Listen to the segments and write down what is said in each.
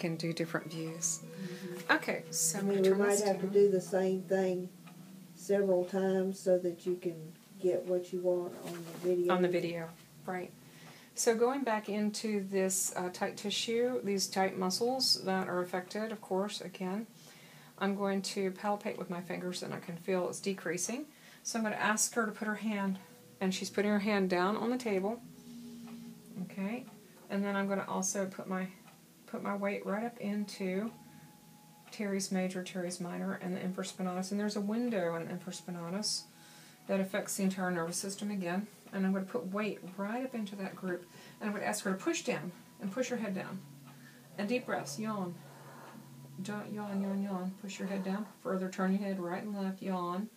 can do different views. Okay, so I mean, we might have to do the same thing several times so that you can get what you want on the video. On the video, right. So going back into this tight tissue, these tight muscles that are affected, of course, again, I'm going to palpate with my fingers and I can feel it's decreasing. So I'm going to ask her to put her hand, and she's putting her hand down on the table. Okay, and then I'm going to also put my weight right up into teres major, teres minor, and the infraspinatus. And there's a window in the infraspinatus that affects the entire nervous system again. And I'm going to put weight right up into that group. And I'm going to ask her to push down and push her head down. And deep breaths, yawn. Don't yawn, yawn, yawn. Push your head down. Further, turn your head right and left. Yawn,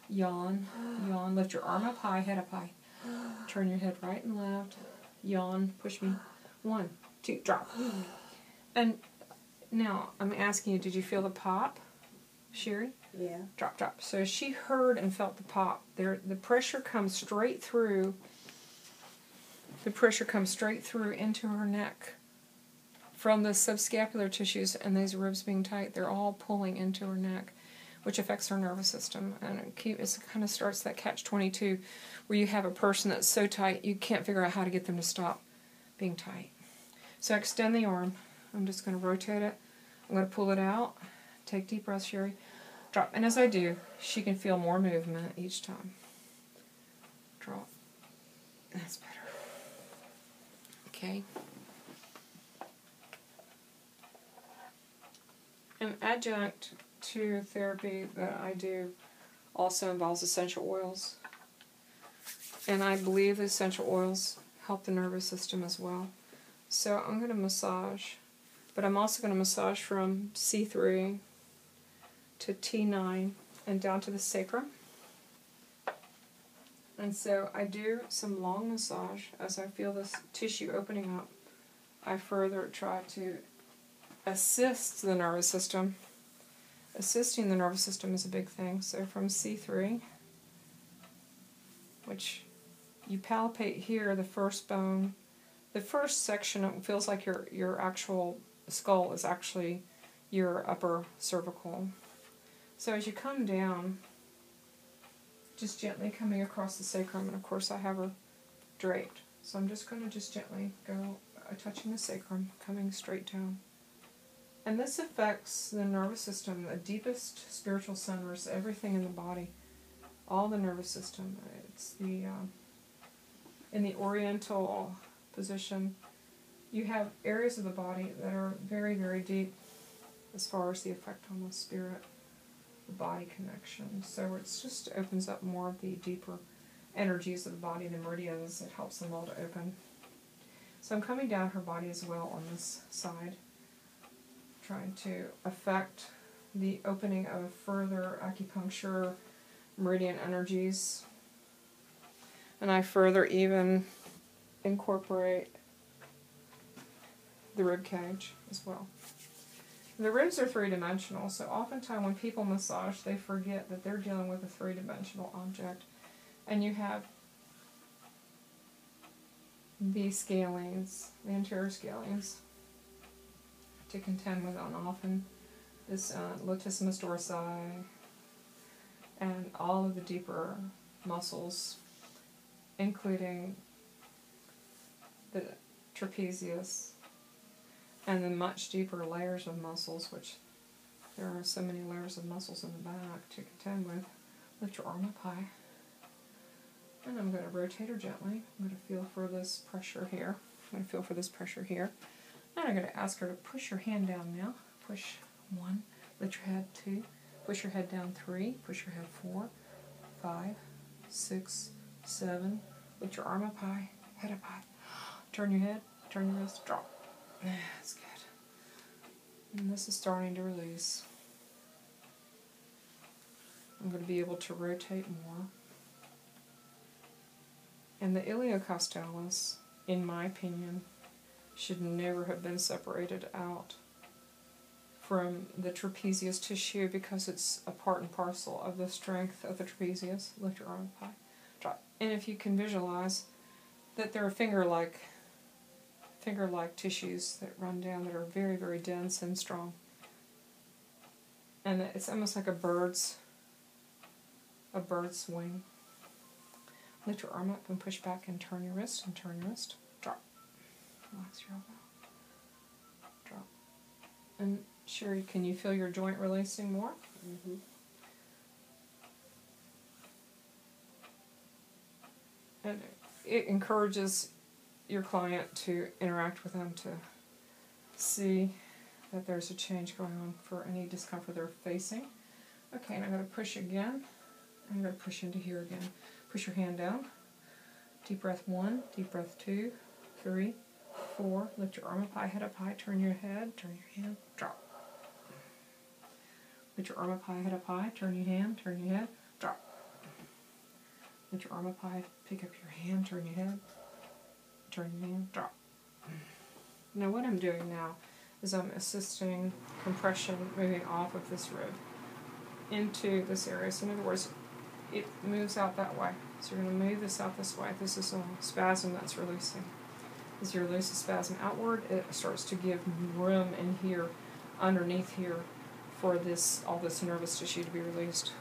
yawn, yawn. Lift your arm up high, head up high. Turn your head right and left. Yawn, push me. 1, 2, drop. And now I'm asking you, did you feel the pop, Cherie? Yeah. Drop, drop. So she heard and felt the pop. The pressure comes straight through. The pressure comes straight through into her neck from the subscapular tissues, and these ribs being tight, they're all pulling into her neck, which affects her nervous system. And it kind of starts that catch-22 where you have a person that's so tight you can't figure out how to get them to stop being tight. So extend the arm. I'm just going to rotate it. I'm going to pull it out. Take deep breaths, Cherie. Drop. And as I do, she can feel more movement each time. Drop. That's better. Okay. An adjunct to therapy that I do also involves essential oils. And I believe the essential oils help the nervous system as well. So I'm going to massage, but I'm also going to massage from C3 to T9 and down to the sacrum. And so I do some long massage as I feel this tissue opening up. I further try to assist the nervous system. Assisting the nervous system is a big thing. So from C3, which you palpate here, the first bone, the first section, it feels like your actual skull is actually your upper cervical. So as you come down, just gently coming across the sacrum, and of course I have her draped. So I'm just going to just gently go touching the sacrum, coming straight down. And this affects the nervous system, the deepest spiritual centers, everything in the body, all the nervous system. It's the in the oriental position, you have areas of the body that are very, very deep as far as the effect on the spirit, the body connection. So it just opens up more of the deeper energies of the body, the meridians. It helps them all to open. So I'm coming down her body as well on this side, trying to affect the opening of further acupuncture meridian energies. And I further even incorporate the rib cage as well. The ribs are three-dimensional, so oftentimes when people massage, they forget that they're dealing with a three-dimensional object. And you have the scalenes, the anterior scalenes, to contend with on often. This latissimus dorsi, and all of the deeper muscles, including the trapezius, and the much deeper layers of muscles, which there are so many layers of muscles in the back to contend with. Lift your arm up high. And I'm going to rotate her gently. I'm going to feel for this pressure here. I'm going to feel for this pressure here. And I'm going to ask her to push her hand down now. Push 1, lift your head 2, push your head down 3, push your head 4, 5, 6, 7. Lift your arm up high, head up high. Turn your head, turn your wrist, drop. That's good. And this is starting to release. I'm going to be able to rotate more. And the iliocostalis, in my opinion, should never have been separated out from the trapezius tissue because it's a part and parcel of the strength of the trapezius. Lift your arm up high, drop. And if you can visualize that they're finger-like finger-like tissues that run down that are very, very dense and strong. And it's almost like a bird's wing. Lift your arm up and push back and turn your wrist and turn your wrist. Drop. Relax your elbow. Drop. And Cherie, can you feel your joint releasing more? Mm-hmm. And it encourages your client to interact with them to see that there's a change going on for any discomfort they're facing. Okay, and I'm going to push again. I'm going to push into here again. Push your hand down. Deep breath 1, deep breath 2, 3, 4. Lift your arm up high, head up high. Turn your head, turn your hand, drop. Lift your arm up high, head up high. Turn your hand, turn your head, drop. Lift your arm up high, pick up your hand, turn your head, turn your hand, drop. Now what I'm doing now is I'm assisting compression moving off of this rib into this area. So in other words, it moves out that way. So you're going to move this out this way. This is a spasm that's releasing. As you release the spasm outward, it starts to give room in here, underneath here, for all this nervous tissue to be released.